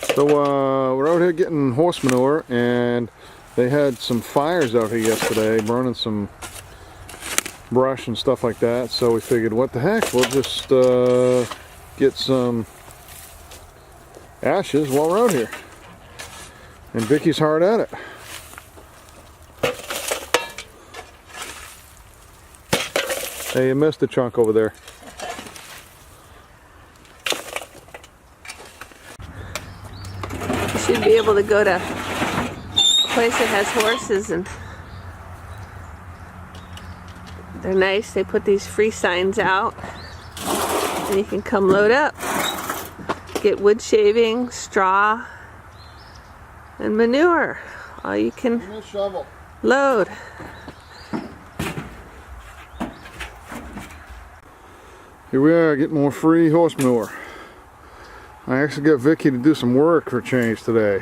So we're out here getting horse manure, and they had some fires out here yesterday, burning some brush and stuff like that. So we figured, what the heck, we'll just get some ashes while we're out here. And Vicky's hard at it. Hey, you missed a chunk over there. You should be able to go to a place that has horses, and they're nice. They put these free signs out, and you can come load up. Get wood shavings, straw, and manure. All you can load. Here we are, getting more free horse manure. I actually got Vicky to do some work for a change today.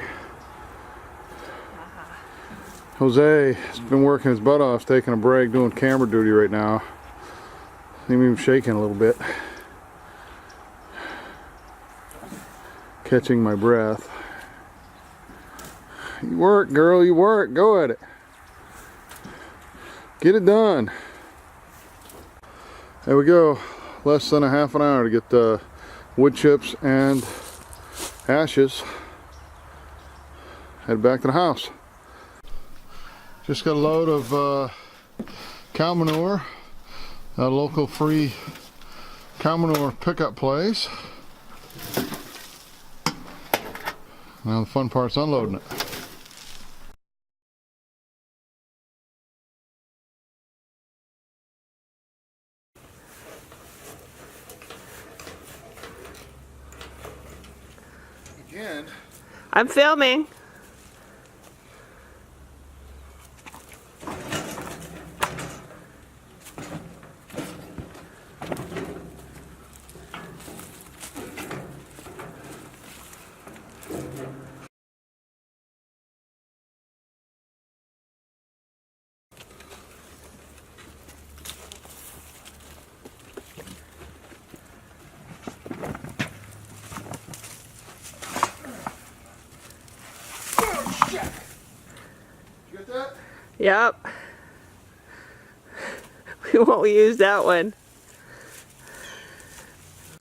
Jose has been working his butt off, taking a break, doing camera duty right now. I'm even shaking a little bit. Catching my breath. You work, girl, you work. Go at it. Get it done. There we go. Less than a half an hour to get the wood chips and ashes. Head back to the house. Just got a load of cow manure. A local free cow manure pickup place. Now the fun part's unloading it. Again. I'm filming. Yep. We won't use that one.